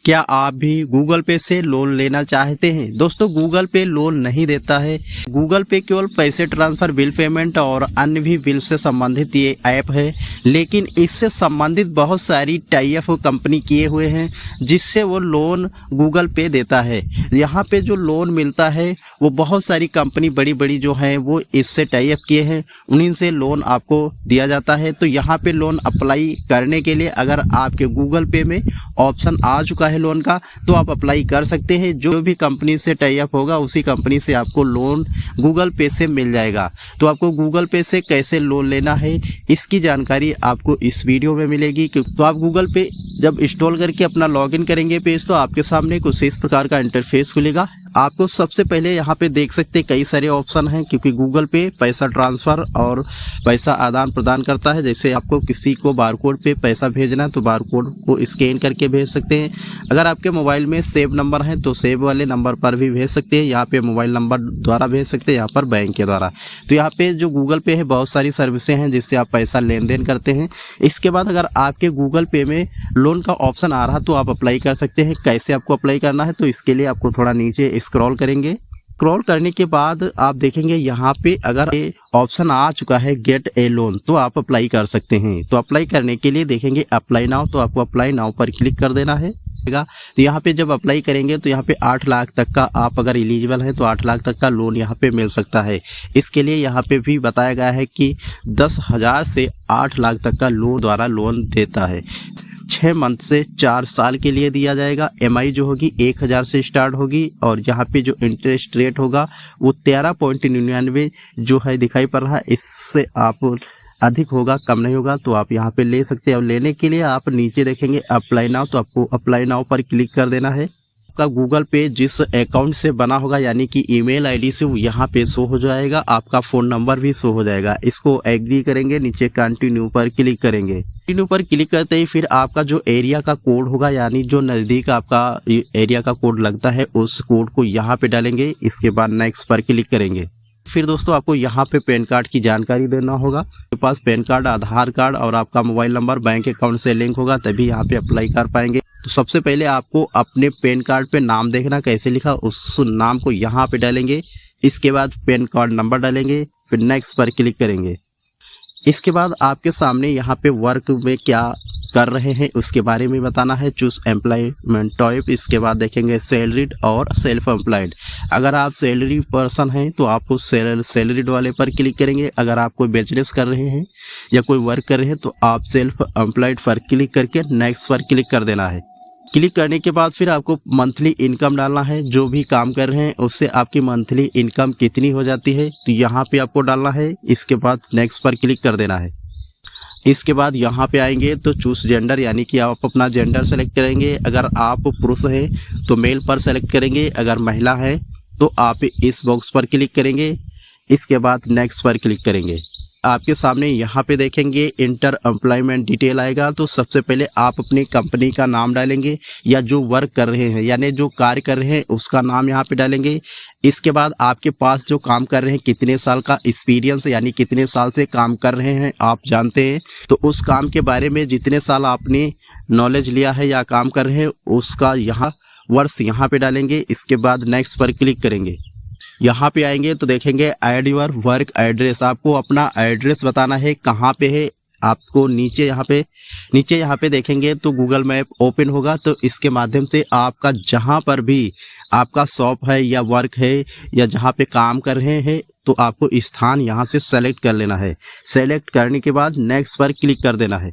क्या आप भी गूगल पे से लोन लेना चाहते हैं? दोस्तों, गूगल पे लोन नहीं देता है। गूगल पे केवल पैसे ट्रांसफर, बिल पेमेंट और अन्य भी बिल से संबंधित ये ऐप है। लेकिन इससे संबंधित बहुत सारी टाई अप कंपनी किए हुए हैं जिससे वो लोन गूगल पे देता है। यहाँ पे जो लोन मिलता है वो बहुत सारी कंपनी बड़ी बड़ी जो है वो इससे टाई अप किए हैं, उन्हीं से लोन आपको दिया जाता है। तो यहाँ पे लोन अप्लाई करने के लिए अगर आपके गूगल पे में ऑप्शन आ चुका है लोन का, तो आप अप्लाई कर सकते हैं। जो भी कंपनी से टाई अप होगा उसी कंपनी से आपको लोन गूगल पे से मिल जाएगा। तो आपको गूगल पे से कैसे लोन लेना है इसकी जानकारी आपको इस वीडियो में मिलेगी। तो आप गूगल पे जब इंस्टॉल करके अपना लॉगिन करेंगे पेज, तो आपके सामने कुछ इस प्रकार का इंटरफेस खुलेगा। आपको सबसे पहले यहाँ पे देख सकते हैं कई सारे ऑप्शन हैं, क्योंकि गूगल पे पैसा ट्रांसफ़र और पैसा आदान प्रदान करता है। जैसे आपको किसी को बारकोड पे पैसा भेजना है तो बारकोड को स्कैन करके भेज सकते हैं। अगर आपके मोबाइल में सेव नंबर है तो सेव वाले नंबर पर भी भेज सकते हैं। यहाँ पे मोबाइल नंबर द्वारा भेज सकते हैं, यहाँ पर बैंक के द्वारा। तो यहाँ पे जो गूगल पे है बहुत सारी सर्विसें हैं जिससे आप पैसा लेन देन करते हैं। इसके बाद अगर आपके गूगल पे में लोन का ऑप्शन आ रहा तो आप अप्लाई कर सकते हैं। कैसे आपको अप्लाई करना है, तो इसके लिए आपको थोड़ा नीचे स्क्रॉल करेंगे। स्क्रॉल करने के बाद आप देखेंगे यहाँ पे अगर ऑप्शन आ चुका है गेट ए लोन, तो आप अप्लाई कर सकते हैं। तो अप्लाई करने के लिए देखेंगे अप्लाई नाउ, तो आपको अप्लाई नाउ पर क्लिक कर देना है। तो यहाँ पे जब अप्लाई करेंगे तो यहाँ पे 8 लाख तक का आप अगर एलिजिबल है तो 8 लाख तक का लोन यहाँ पे मिल सकता है। इसके लिए यहाँ पे भी बताया गया है कि 10,000 से 8 लाख तक का लोन द्वारा लोन देता है। 6 मंथ से 4 साल के लिए दिया जाएगा। एमआई जो होगी 1000 से स्टार्ट होगी और यहाँ पे जो इंटरेस्ट रेट होगा वो 13.99 जो है दिखाई पड़ रहा है। इससे आप अधिक होगा, कम नहीं होगा, तो आप यहाँ पे ले सकते हैं। और लेने के लिए आप नीचे देखेंगे अप्लाई नाउ, तो आपको अप्लाई नाउ पर क्लिक कर देना है। आपका गूगल पे जिस अकाउंट से बना होगा यानी कि ईमेल आईडी से, वो यहाँ पे शो हो जाएगा। आपका फ़ोन नंबर भी शो हो जाएगा। इसको एग्री करेंगे, नीचे कंटिन्यू पर क्लिक करेंगे। कंटिन्यू पर क्लिक करते ही फिर आपका जो एरिया का कोड होगा यानी जो नज़दीक आपका एरिया का कोड लगता है उस कोड को यहाँ पे डालेंगे। इसके बाद नेक्स्ट पर क्लिक करेंगे। फिर दोस्तों आपको यहाँ पे पैन कार्ड की जानकारी देना होगा। आपके पास पैन कार्ड, आधार कार्ड और आपका मोबाइल नंबर बैंक अकाउंट से लिंक होगा, तभी यहाँ पे अप्लाई कर पाएंगे। तो सबसे पहले आपको अपने पैन कार्ड पे नाम देखना कैसे लिखा, उस नाम को यहाँ पे डालेंगे। इसके बाद पैन कार्ड नंबर डालेंगे, फिर नेक्स्ट पर क्लिक करेंगे। इसके बाद आपके सामने यहाँ पे वर्क में क्या कर रहे हैं उसके बारे में बताना है। चूज एम्प्लॉयमेंट टाइप, इसके बाद देखेंगे सैलरीड और सेल्फ एम्प्लॉयड। अगर आप सैलरी पर्सन हैं तो आप उस सैलरीड वाले पर क्लिक करेंगे। अगर आप कोई बिजनेस कर रहे हैं या कोई वर्क कर रहे हैं तो आप सेल्फ एम्प्लॉयड पर क्लिक करके नेक्स्ट पर क्लिक कर देना है। क्लिक करने के बाद फिर आपको मंथली इनकम डालना है। जो भी काम कर रहे हैं उससे आपकी मंथली इनकम कितनी हो जाती है तो यहाँ पे आपको डालना है। इसके बाद नेक्स्ट पर क्लिक कर देना है। इसके बाद यहाँ पे आएंगे तो चूज जेंडर यानी कि आप अपना जेंडर सेलेक्ट करेंगे। अगर आप पुरुष हैं तो मेल पर सेलेक्ट करेंगे, अगर महिला है तो आप इस बॉक्स पर क्लिक करेंगे। इसके बाद नेक्स्ट पर क्लिक करेंगे। आपके सामने यहाँ पे देखेंगे इंटर एम्प्लॉयमेंट डिटेल आएगा। तो सबसे पहले आप अपनी कंपनी का नाम डालेंगे या जो वर्क कर रहे हैं यानी जो कार्य कर रहे हैं उसका नाम यहाँ पे डालेंगे। इसके बाद आपके पास जो काम कर रहे हैं कितने साल का एक्सपीरियंस यानी कितने साल से काम कर रहे हैं आप जानते हैं, तो उस काम के बारे में जितने साल आपने नॉलेज लिया है या काम कर रहे हैं उसका यहाँ वर्ष यहाँ पे डालेंगे। इसके बाद नेक्स्ट पर क्लिक करेंगे। यहाँ पे आएंगे तो देखेंगे ऐड योर वर्क एड्रेस। आपको अपना एड्रेस बताना है कहाँ पे है। आपको नीचे यहाँ पे देखेंगे तो गूगल मैप ओपन होगा, तो इसके माध्यम से आपका जहाँ पर भी आपका शॉप है या वर्क है या जहाँ पे काम कर रहे हैं तो आपको स्थान यहाँ से सेलेक्ट कर लेना है। सेलेक्ट करने के बाद नेक्स्ट पर क्लिक कर देना है।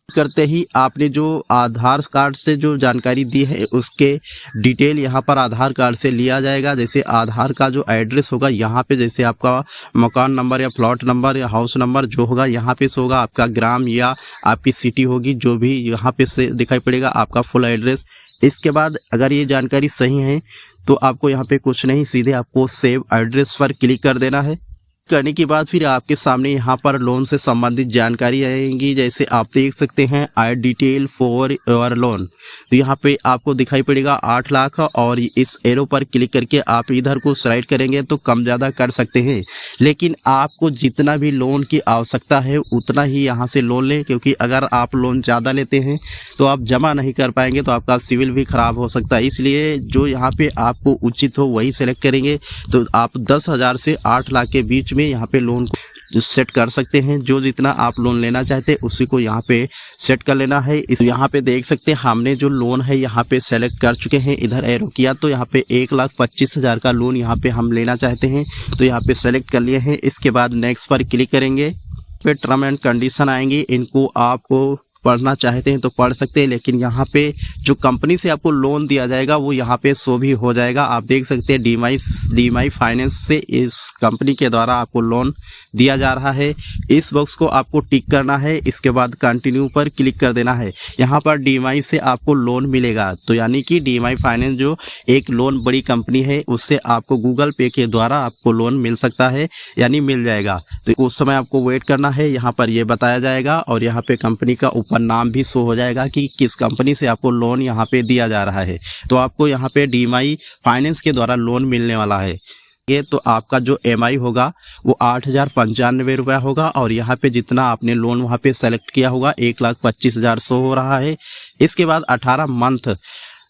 करते ही आपने जो आधार कार्ड से जो जानकारी दी है उसके डिटेल यहाँ पर आधार कार्ड से लिया जाएगा। जैसे आधार का जो एड्रेस होगा यहाँ पे, जैसे आपका मकान नंबर या प्लॉट नंबर या हाउस नंबर जो होगा यहाँ पे होगा, आपका ग्राम या आपकी सिटी होगी जो भी यहाँ पे से दिखाई पड़ेगा आपका फुल एड्रेस। इसके बाद अगर ये जानकारी सही है तो आपको यहाँ पे कुछ नहीं, सीधे आपको सेव एड्रेस पर क्लिक कर देना है। करने के बाद फिर आपके सामने यहाँ पर लोन से संबंधित जानकारी आएंगी। जैसे आप देख सकते हैं आई डिटेल फॉर योर लोन, तो यहाँ पे आपको दिखाई पड़ेगा 8 लाख और इस एरो पर क्लिक करके आप इधर को स्लाइड करेंगे तो कम ज़्यादा कर सकते हैं, लेकिन आपको जितना भी लोन की आवश्यकता है उतना ही यहाँ से लोन लें, क्योंकि अगर आप लोन ज़्यादा लेते हैं तो आप जमा नहीं कर पाएंगे तो आपका सिविल भी ख़राब हो सकता है। इसलिए जो यहाँ पे आपको उचित हो वही सेलेक्ट करेंगे। तो आप 10,000 से 8 लाख के बीच में यहाँ पे लोन को सेट कर सकते हैं। जो जितना आप लोन लेना चाहते हैं उसी को यहाँ पे सेट कर लेना है। इस यहाँ पे देख सकते हैं हमने जो लोन है यहाँ पे सेलेक्ट कर चुके हैं। इधर एरो किया तो यहाँ पे 1,25,000 का लोन यहाँ पे हम लेना चाहते हैं, तो यहाँ पे सेलेक्ट कर लिए हैं। इसके बाद नेक्स्ट पर क्लिक करेंगे। पे टर्म एंड कंडीशन आएंगी, इनको आपको पढ़ना चाहते हैं तो पढ़ सकते हैं, लेकिन यहाँ पे जो कंपनी से आपको लोन दिया जाएगा वो यहाँ पे शो भी हो जाएगा। आप देख सकते हैं डीएमआई फाइनेंस से इस कंपनी के द्वारा आपको लोन दिया जा रहा है। इस बॉक्स को आपको टिक करना है। इसके बाद कंटिन्यू पर क्लिक कर देना है। यहाँ पर डीएमआई से आपको लोन मिलेगा, तो यानी कि डीएमआई फाइनेंस जो एक लोन बड़ी कंपनी है उससे आपको गूगल पे के द्वारा आपको लोन मिल सकता है, यानी मिल जाएगा। तो उस समय आपको वेट करना है। यहाँ पर ये बताया जाएगा और यहाँ पे कंपनी का ऊपर नाम भी शो हो जाएगा कि किस कंपनी से आपको लोन यहाँ पे दिया जा रहा है। तो आपको यहाँ पे डीएमआई फाइनेंस के द्वारा लोन मिलने वाला है। ये तो आपका जो एमआई होगा वो 8,095 रुपया होगा और यहाँ पे जितना आपने लोन वहाँ पे सेलेक्ट किया होगा 1,25,000 शो हो रहा है। इसके बाद 18 मंथ,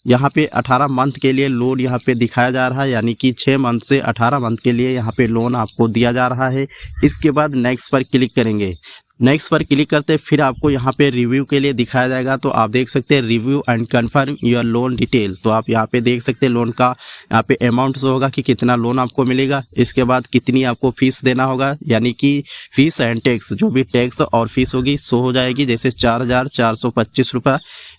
यहाँ पे 18 मंथ के लिए लोन यहाँ पे दिखाया जा रहा है, यानी कि 6 मंथ से 18 मंथ के लिए यहाँ पे लोन आपको दिया जा रहा है। इसके बाद नेक्स्ट पर क्लिक करेंगे। नेक्स्ट पर क्लिक करते फिर आपको यहाँ पे रिव्यू के लिए दिखाया जाएगा। तो आप देख सकते हैं review and confirm your loan detail. तो आप यहाँ पे देख सकते हैं लोन का यहाँ पे अमाउंट शो होगा कि कितना लोन आपको मिलेगा। इसके बाद कितनी आपको फीस देना होगा, यानी कि फीस एंड टैक्स, जो भी टैक्स और फीस होगी शो हो जाएगी, जैसे 4,425 रुपये।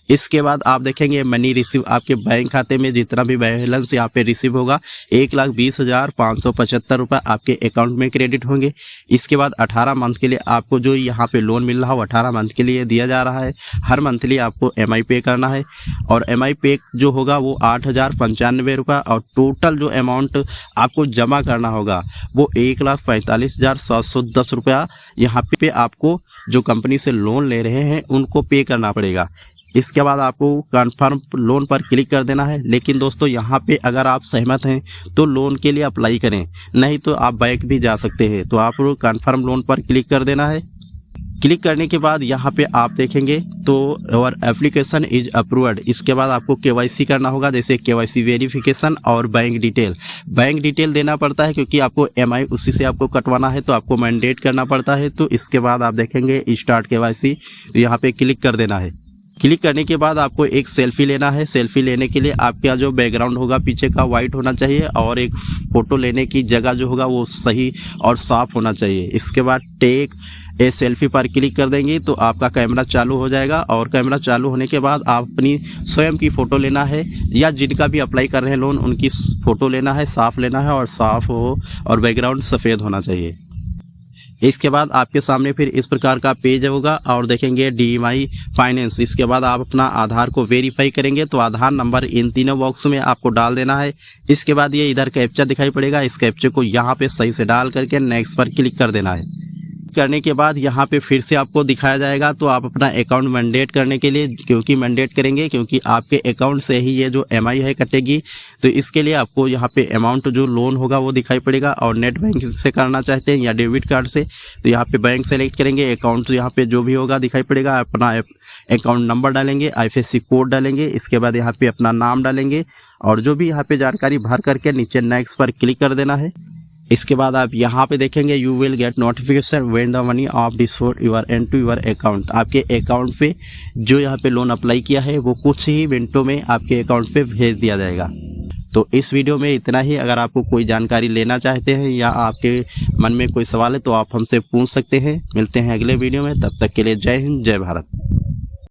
इसके बाद आप देखेंगे मनी रिसीव, आपके बैंक खाते में जितना भी बैलेंस यहाँ पे रिसीव होगा 1,20,575 रुपये आपके अकाउंट में क्रेडिट होंगे। इसके बाद 18 मंथ के लिए आपको जो यहाँ पे लोन मिल रहा हो 18 मंथ के लिए दिया जा रहा है। हर मंथली आपको एमआई पे करना है और एमआई पे जो होगा वो 8,095 रुपये और टोटल जो अमाउंट आपको जमा करना होगा वो 1,45,710 रुपया यहाँ पे आपको जो कंपनी से लोन ले रहे हैं उनको पे करना पड़ेगा। इसके बाद आपको कन्फर्म लोन पर क्लिक कर देना है। लेकिन दोस्तों यहाँ पे अगर आप सहमत हैं तो लोन के लिए अप्लाई करें, नहीं तो आप बैक भी जा सकते हैं। तो आपको कन्फर्म लोन पर क्लिक कर देना है। क्लिक करने के बाद यहाँ पे आप देखेंगे तो और एप्लीकेशन इज अप्रूव्ड। इसके बाद आपको केवाईसी करना होगा, जैसे केवाईसी वेरिफिकेशन और बैंक डिटेल देना पड़ता है, क्योंकि आपको एमआई उसी से आपको कटवाना है तो आपको मैंडेट करना पड़ता है। तो इसके बाद आप देखेंगे स्टार्ट केवाईसी, तो यहाँ पे क्लिक कर देना है। क्लिक करने के बाद आपको एक सेल्फी लेना है। सेल्फी लेने के लिए आपका जो बैकग्राउंड होगा पीछे का वाइट होना चाहिए और एक फ़ोटो लेने की जगह जो होगा वो सही और साफ़ होना चाहिए। इसके बाद टेक ए सेल्फी पर क्लिक कर देंगे तो आपका कैमरा चालू हो जाएगा और कैमरा चालू होने के बाद आप अपनी स्वयं की फ़ोटो लेना है या जिनका भी अप्लाई कर रहे हैं लोन उनकी फ़ोटो लेना है, साफ़ लेना है और साफ़ हो और बैकग्राउंड सफ़ेद होना चाहिए। इसके बाद आपके सामने फिर इस प्रकार का पेज होगा और देखेंगे डीएमआई फाइनेंस। इसके बाद आप अपना आधार को वेरीफाई करेंगे तो आधार नंबर इन तीनों बॉक्स में आपको डाल देना है। इसके बाद ये इधर कैप्चा दिखाई पड़ेगा, इस कैप्चे को यहाँ पे सही से डाल करके नेक्स्ट पर क्लिक कर देना है। करने के बाद यहाँ पे फिर से आपको दिखाया जाएगा तो आप अपना अकाउंट मैंडेट करने के लिए क्योंकि मैंडेट करेंगे क्योंकि आपके अकाउंट से ही ये जो एमआई है कटेगी, तो इसके लिए आपको यहाँ पे अमाउंट जो लोन होगा वो दिखाई पड़ेगा। और नेट बैंकिंग से करना चाहते हैं या डेबिट कार्ड से तो यहाँ पे बैंक सेलेक्ट करेंगे, अकाउंट यहाँ पे जो भी होगा दिखाई पड़ेगा, अपना अकाउंट नंबर डालेंगे, आईएफएससी कोड डालेंगे, इसके बाद यहाँ पे अपना नाम डालेंगे और जो भी यहाँ पे जानकारी भर करके नीचे नेक्स्ट पर क्लिक कर देना है। इसके बाद आप यहाँ पे देखेंगे you will get notification when the money of disbursed your and to your account. आपके अकाउंट पे जो यहाँ पे लोन अप्लाई किया है वो कुछ ही मिनटों में आपके अकाउंट पे भेज दिया जाएगा। तो इस वीडियो में इतना ही। अगर आपको कोई जानकारी लेना चाहते हैं या आपके मन में कोई सवाल है तो आप हमसे पूछ सकते हैं। मिलते हैं अगले वीडियो में, तब तक के लिए जय हिंद, जय भारत।